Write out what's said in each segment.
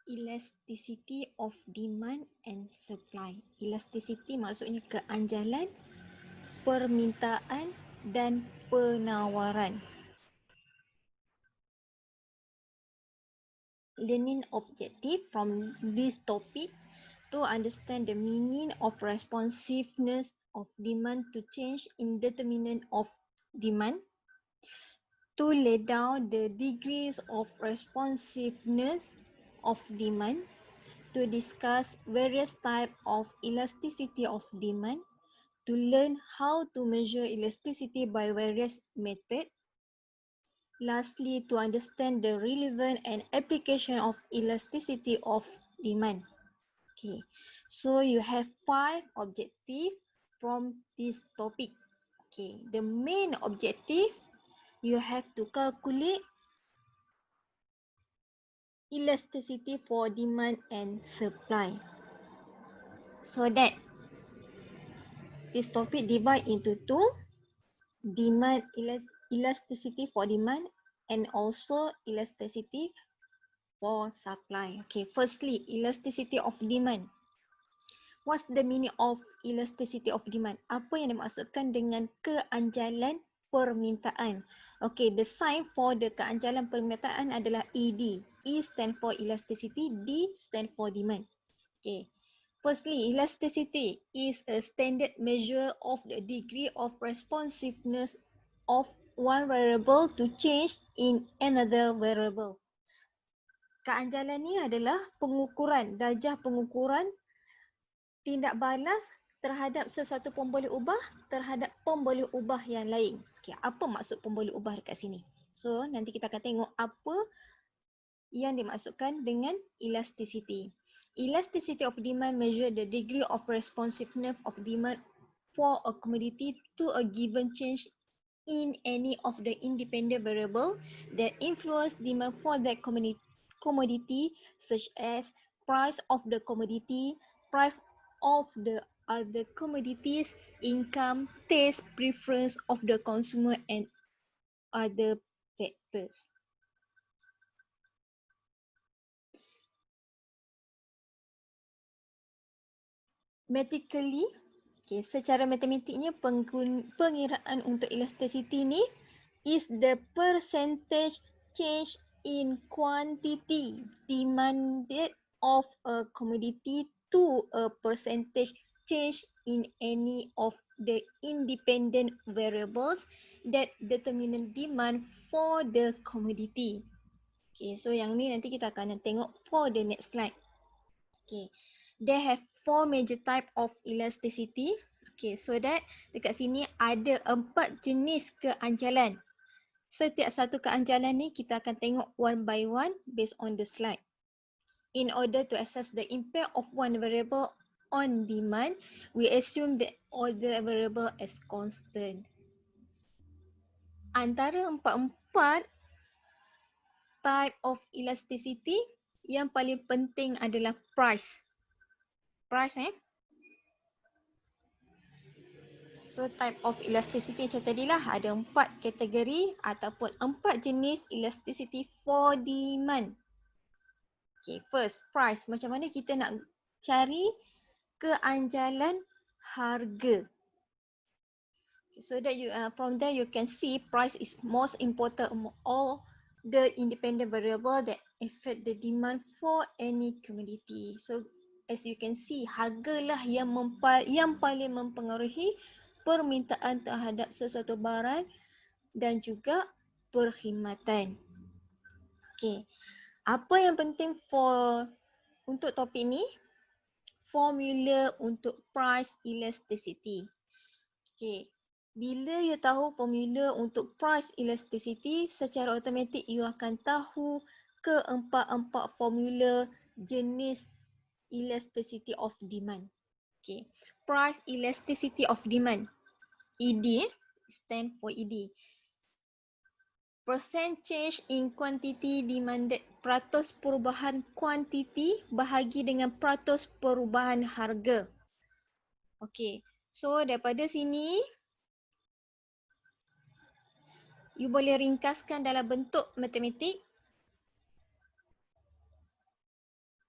Elasticity of demand and supply. Elasticity maksudnya keanjalan, permintaan dan penawaran. Learning objective from this topic to understand the meaning of responsiveness of demand to change in determinant of demand, to lay down the degrees of responsiveness of demand, to discuss various types of elasticity of demand, to learn how to measure elasticity by various methods. Lastly, to understand the relevance and application of elasticity of demand. Okay, so you have 5 objectives from this topic. Okay, the main objective, you have to calculate elasticity for demand and supply. So that this topic divide into two, demand elasticity for demand and also elasticity for supply. Okay, firstly, elasticity of demand. What's the meaning of elasticity of demand? Apa yang dimaksudkan dengan keanjalan permintaan? Okay, the sign for the keanjalan permintaan adalah ED. E stand for elasticity, D stand for demand. Okay. Firstly, elasticity is a standard measure of the degree of responsiveness of one variable to change in another variable. Keanjalan ni adalah pengukuran, darjah pengukuran tindak balas terhadap sesuatu pemboleh ubah terhadap pemboleh ubah yang lain. Okay, apa maksud pemboleh ubah dekat sini? So, nanti kita akan tengok apa yang dimaksudkan dengan elasticity. Elasticity of demand measure the degree of responsiveness of demand for a commodity to a given change in any of the independent variable that influence demand for that commodity, such as price of the commodity, price of the other commodities, income, taste, preference of the consumer and other factors. Mathematically, okay, secara matematiknya pengiraan untuk elasticity ni is the percentage change in quantity demanded of a commodity to a percentage change in any of the independent variables that determine demand for the commodity. Okay, so yang ni nanti kita akan tengok for the next slide. Okay, they have 4 major type of elasticity. Okay, so that dekat sini ada 4 jenis keanjalan. Setiap satu keanjalan ni kita akan tengok one by one based on the slide. In order to assess the impact of one variable on demand, we assume that all the variable is constant. Antara 4 type of elasticity, yang paling penting adalah price. Price So type of elasticity macam tadilah ada 4 kategori ataupun 4 jenis elasticity for demand. Okay, first price. Macam mana kita nak cari keanjalan harga. Okay, so that you from there you can see price is most important among all the independent variable that affect the demand for any commodity. So as you can see, hargalah yang paling mempengaruhi permintaan terhadap sesuatu barang dan juga perkhidmatan. Okay, apa yang penting untuk topik ni? Formula untuk price elasticity. Okay, bila you tahu formula untuk price elasticity, secara automatik you akan tahu keempat-empat formula jenis elasticity of demand. Okay, price elasticity of demand. ED stand for ED. Percent change in quantity demanded, peratus perubahan kuantiti bahagi dengan peratus perubahan harga. Okey, so daripada sini you boleh ringkaskan dalam bentuk matematik.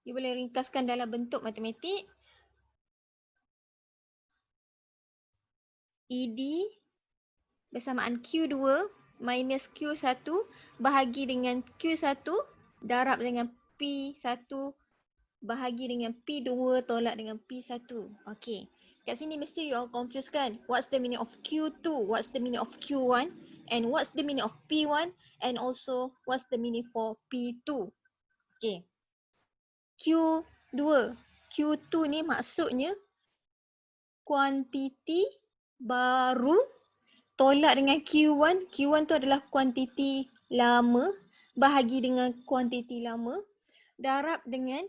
You boleh ringkaskan dalam bentuk matematik. ED bersamaan Q2 minus Q1 bahagi dengan Q1 darab dengan P1 bahagi dengan P2 tolak dengan P1. Okay. Kat sini mesti you all confused kan? What's the meaning of Q2? What's the meaning of Q1? And what's the meaning of P1? And also what's the meaning for P2? Okay. Q2. Q2 ni maksudnya kuantiti baru tolak dengan Q1. Q1 tu adalah kuantiti lama bahagi dengan kuantiti lama darab dengan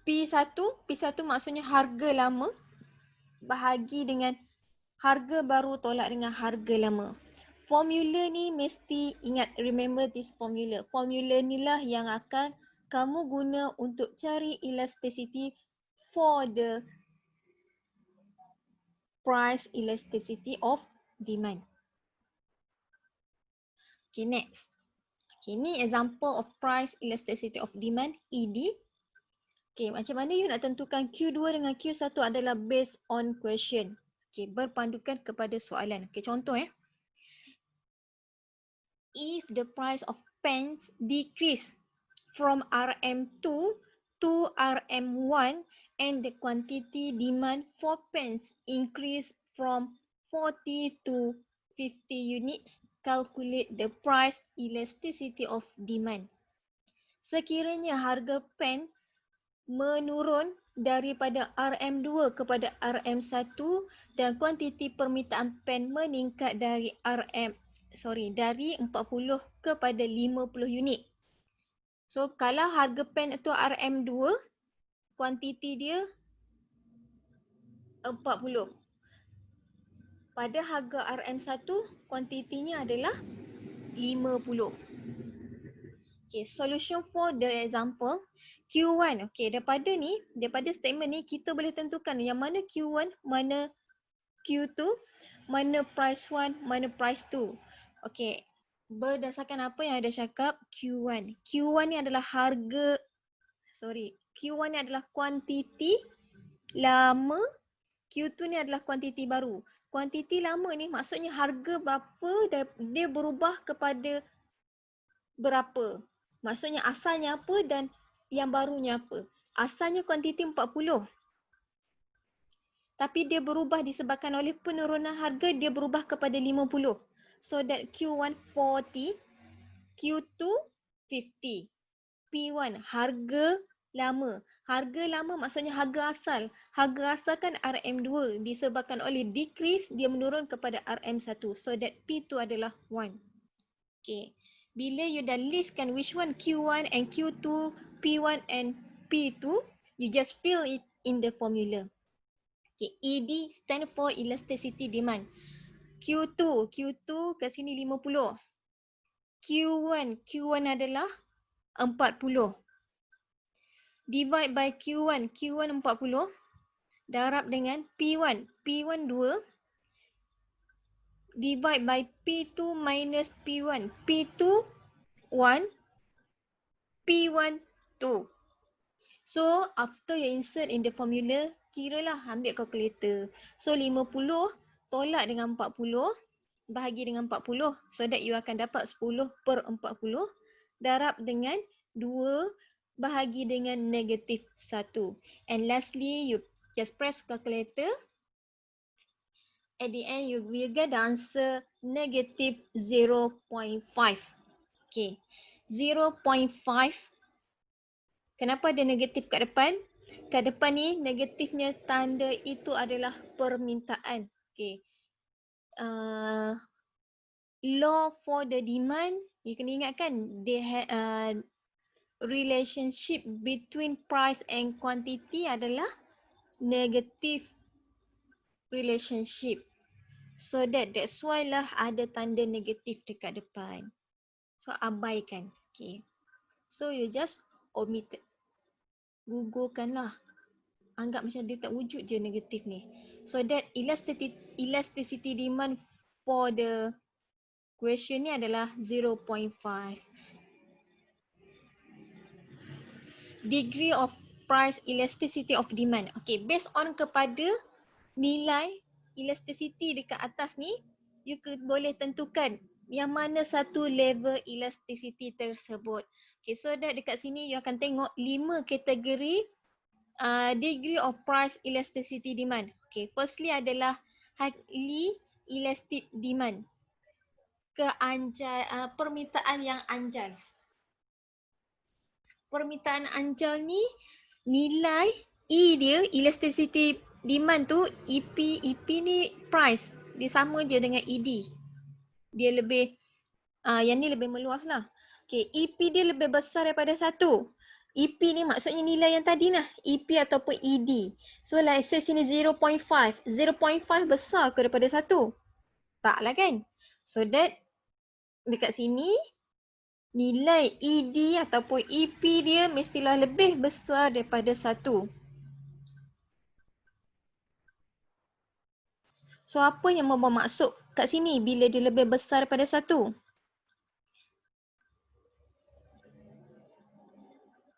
P1. P1 maksudnya harga lama bahagi dengan harga baru tolak dengan harga lama. Formula ni mesti ingat, remember this formula. Formula ni lah yang akan kamu guna untuk cari elasticity for the price elasticity of demand. Okay, next. Okay, ni example of price elasticity of demand, ED. Okay, macam mana you nak tentukan Q2 dengan Q1 adalah based on question. Okay, berpandukan kepada soalan. Okay, contoh If the price of pens decrease from RM2 to RM1 and the quantity demand for pens increase from 40 to 50 units, calculate the price elasticity of demand. Sekiranya harga pen menurun daripada RM2 kepada RM1 dan kuantiti permintaan pen meningkat dari dari 40 kepada 50 unit. So kalau harga pen itu RM2, kuantiti dia 40. Pada harga RM1, kuantitinya adalah 50. Okay, solution for the example Q1. Okay, daripada statement ni kita boleh tentukan yang mana Q1, mana Q2, mana price 1, mana price 2. Okay, berdasarkan apa yang ada cakap Q1. Q1 ni adalah Q1 ni adalah kuantiti lama, Q2 ni adalah kuantiti baru. Kuantiti lama ni maksudnya harga berapa dia berubah kepada berapa. Maksudnya asalnya apa dan yang barunya apa. Asalnya kuantiti 40. Tapi dia berubah disebabkan oleh penurunan harga, dia berubah kepada 50. So that Q1 40, Q2 50. P1 harga lama. Harga lama maksudnya harga asal. Harga asal kan RM2 disebabkan oleh decrease, dia menurun kepada RM1. So that P2 adalah 1. Okay. Bila you dah listkan which one Q1 and Q2, P1 and P2, you just fill it in the formula. Okay, ED stand for elasticity demand. Q2 kat sini 50. Q1 adalah 40. Divide by Q1 40. Darab dengan P1 2. Divide by P2 minus P1. P2 1. P1 2. So after you insert in the formula, kiralah ambil calculator. So 50 tolak dengan 40 bahagi dengan 40. So that you akan dapat 10 per 40 darab dengan 2 bahagi dengan negatif 1. And lastly, you just press calculator. At the end, you will get the answer negative 0.5. Okay, 0.5. Kenapa ada negatif kat depan? Kat depan ni negatifnya tanda itu adalah permintaan. Okay. Law for the demand, you kena ingat kan, they have relationship between price and quantity adalah negative relationship. So that's why lah ada tanda negatif dekat depan. So abaikan. Okay. So you just omit it. Gugurkan lah. Anggap macam dia tak wujud je negatif ni. So that elasticity demand for the question ni adalah 0.5. degree of price elasticity of demand. Okay, based on kepada nilai elasticity dekat atas ni, you boleh tentukan yang mana satu level elasticity tersebut. Okay, so that dekat sini you akan tengok 5 kategori degree of price elasticity demand. Okay, firstly adalah highly elastic demand. Permintaan yang anjal. Permintaan anjal ni nilai E dia, elasticity demand tu, EP ni price. Dia sama je dengan ED. Dia lebih, yang ni lebih meluas lah. Okay, EP dia lebih besar daripada 1. EP ni maksudnya nilai yang tadi lah, EP ataupun ED. So let's say sini 0.5. 0.5 besar ke daripada 1? Tak lah kan? So that dekat sini nilai ED ataupun EP dia mestilah lebih besar daripada 1. So apa yang bermaksud kat sini bila dia lebih besar daripada 1?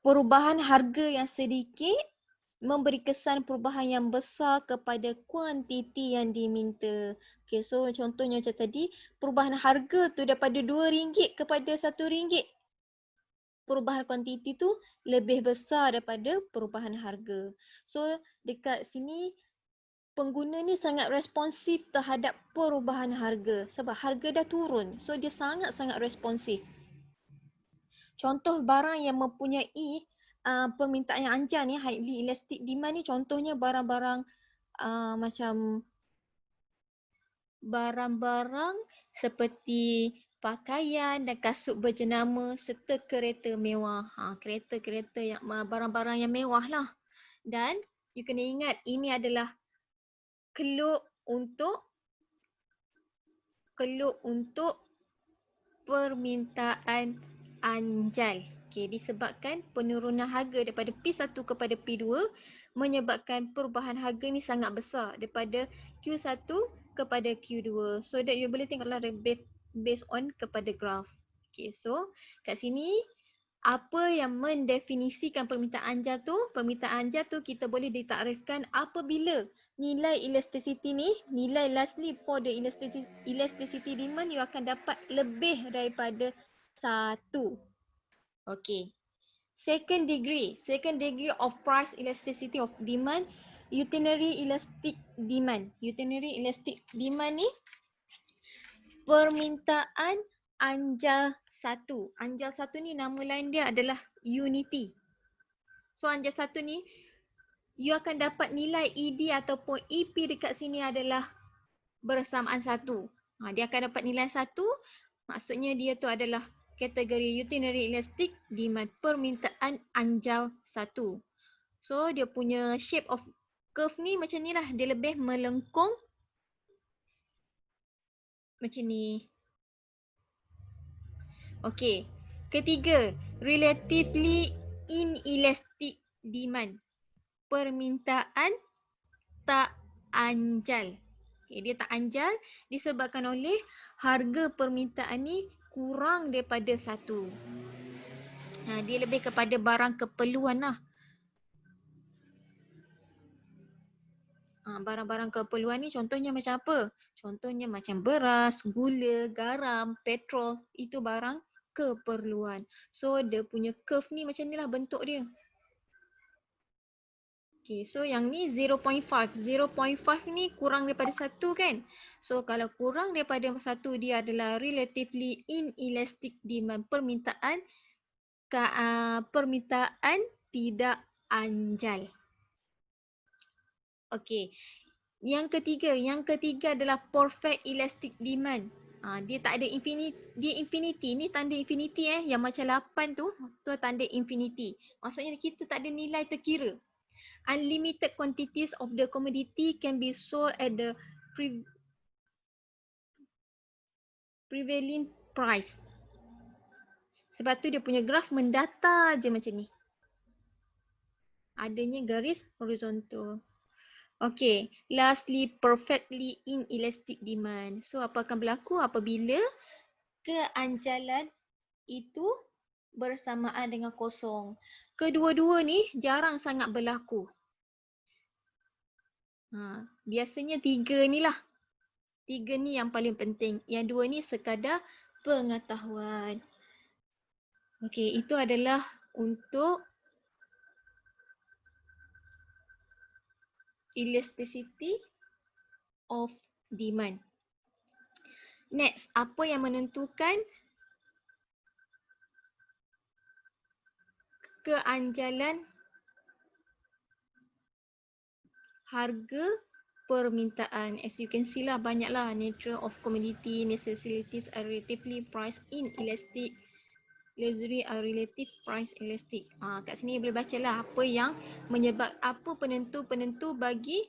Perubahan harga yang sedikit memberi kesan perubahan yang besar kepada kuantiti yang diminta. Okay, so contohnya macam tadi, perubahan harga tu daripada RM2 kepada RM1. Perubahan kuantiti tu lebih besar daripada perubahan harga. So dekat sini pengguna ni sangat responsif terhadap perubahan harga sebab harga dah turun. So dia sangat-sangat responsif. Contoh barang yang mempunyai permintaan yang anjal ni, highly elastic demand ni, contohnya barang-barang macam barang-barang seperti pakaian dan kasut berjenama serta kereta mewah. Kereta-kereta yang barang-barang yang mewah lah. Dan you kena ingat ini adalah keluk untuk permintaan anjal. Okay, disebabkan penurunan harga daripada P1 kepada P2 menyebabkan perubahan harga ni sangat besar daripada Q1 kepada Q2. So that you boleh tengoklah based on kepada graph. Okay, so kat sini apa yang mendefinisikan permintaan anjal tu? Permintaan anjal tu kita boleh ditakrifkan apabila nilai elasticity ni, nilai lastly for the elasticity demand, you akan dapat lebih daripada 1. Okay. Second degree of price elasticity of demand, urinary elastic demand. Urinary elastic demand ni permintaan anjal 1. Anjal 1 ni nama lain dia adalah unity. So anjal 1 ni you akan dapat nilai ED ataupun EP dekat sini adalah bersamaan 1. Dia akan dapat nilai 1, maksudnya dia tu adalah kategori urinary elastic demand, permintaan anjal 1. So dia punya shape of curve ni macam ni lah, dia lebih melengkung macam ni. Okay, ketiga, relatively inelastic demand, permintaan tak anjal. Okay, dia tak anjal disebabkan oleh harga permintaan ni kurang daripada 1. Dia lebih kepada barang keperluan lah. Barang-barang keperluan ni contohnya macam apa? Contohnya macam beras, gula, garam, petrol, itu barang keperluan. So dia punya curve ni macam ni lah bentuk dia. Okay, so yang ni 0.5. 0.5 ni kurang daripada 1 kan? So kalau kurang daripada 1 dia adalah relatively inelastic demand, permintaan tidak anjal. Okay. Yang ketiga adalah perfect elastic demand. Dia tak ada infinity, dia infinity. Ni tanda infinity yang macam 8 tu tanda infinity. Maksudnya kita tak ada nilai terkira. Unlimited quantities of the commodity can be sold at the prevailing price. Sebab tu dia punya graf mendata je macam ni. Adanya garis horizontal. Okay, lastly, perfectly inelastic demand. So apa akan berlaku apabila keanjalan itu bersamaan dengan kosong. Kedua-dua ni jarang sangat berlaku. Biasanya 3 ni lah. 3 ni yang paling penting. Yang 2 ni sekadar pengetahuan. Okey, itu adalah untuk elasticity of demand. Next, apa yang menentukan keanjalan harga permintaan? As you can see lah, banyaklah nature of commodity necessities are relatively priced inelastic, luxury are relative price elastic. Kat sini boleh baca lah apa yang menyebab, apa penentu-penentu bagi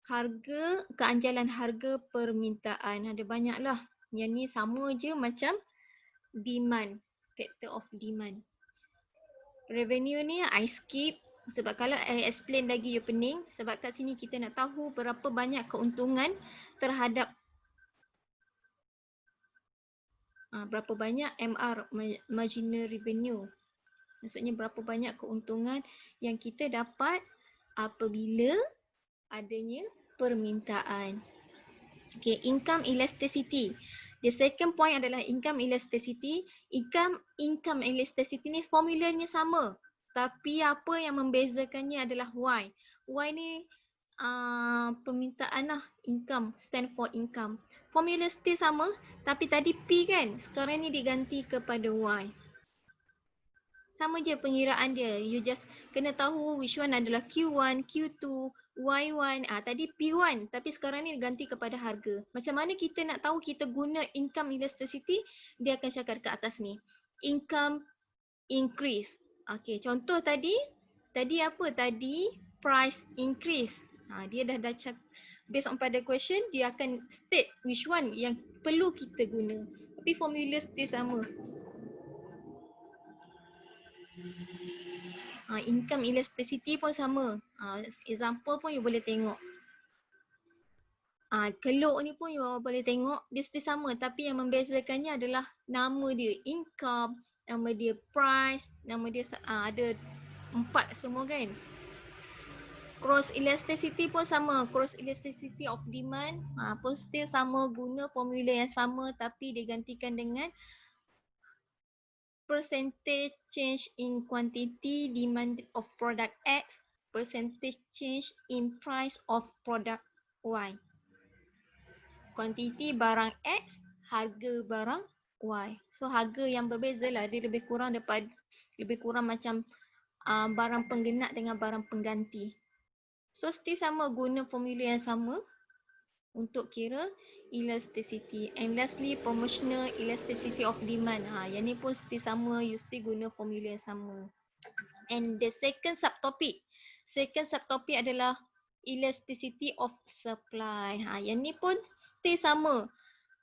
harga, keanjalan harga permintaan. Ada banyaklah. Yang ni sama je macam demand, factor of demand. Revenue ni I skip sebab kalau I explain lagi you pening, sebab kat sini kita nak tahu berapa banyak keuntungan terhadap berapa banyak MR, marginal revenue. Maksudnya berapa banyak keuntungan yang kita dapat apabila adanya permintaan. Okay, income elasticity. The second point adalah income elasticity. Income elasticity ni formulanya sama. Tapi apa yang membezakannya adalah Y. Y ni permintaan lah, income, stand for income. Formula still sama, tapi tadi P kan, sekarang ni diganti kepada Y. Sama je pengiraan dia. You just kena tahu which one adalah Q1, Q2, Y1. Tadi P1 tapi sekarang ni ganti kepada harga. Macam mana kita nak tahu kita guna income elasticity? Dia akan cakap dekat atas ni. Income increase. Okey, contoh tadi apa? Tadi price increase. Dia dah cakap based on pada question, dia akan state which one yang perlu kita guna. Tapi formula still sama. Income elasticity pun sama. Example pun you boleh tengok. Keluk ni pun you boleh tengok, dia still sama tapi yang membezakannya adalah nama dia income, nama dia price, nama dia ada 4 semua kan. Cross elasticity pun sama, cross elasticity of demand pun still sama, guna formula yang sama tapi digantikan dengan percentage change in quantity demand of product X, percentage change in price of product Y. Quantity barang X, harga barang Y. So harga yang berbeza lah, dia lebih kurang macam barang penggenap dengan barang pengganti. So still sama, guna formula yang sama untuk kira elasticity. And lastly, promotional elasticity of demand. Yang ni pun still sama, you still guna formula yang sama. And the second subtopic adalah elasticity of supply. Yang ni pun still sama.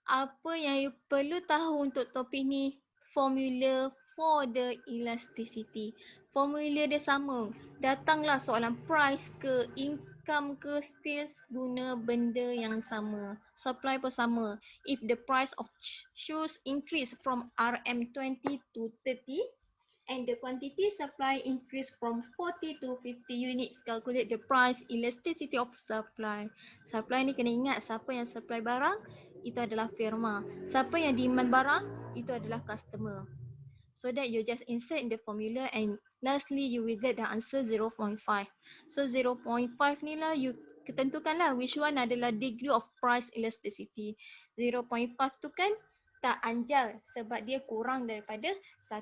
Apa yang you perlu tahu untuk topik ni? Formula for the elasticity. Formula dia sama. Datanglah soalan price ke income ke, still guna benda yang sama. Supply pun sama. If the price of shoes increase from RM20 to 30 and the quantity supply increase from 40 to 50 units, calculate the price elasticity of supply. Supply ni kena ingat, siapa yang supply barang itu adalah firma. Siapa yang demand barang itu adalah customer. So that you just insert in the formula and lastly you will get the answer 0.5. So 0.5 ni lah you ketentukanlah which one adalah degree of price elasticity. 0.5 tu kan tak anjal sebab dia kurang daripada 1.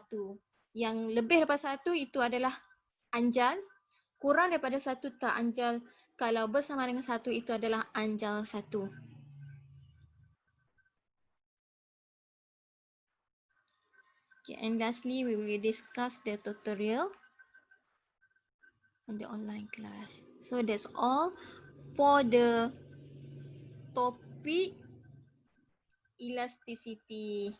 Yang lebih daripada 1 itu adalah anjal, kurang daripada 1 tak anjal. Kalau bersama dengan 1 itu adalah anjal 1. Okay, and lastly, we will discuss the tutorial on the online class. So that's all for the topic elasticity.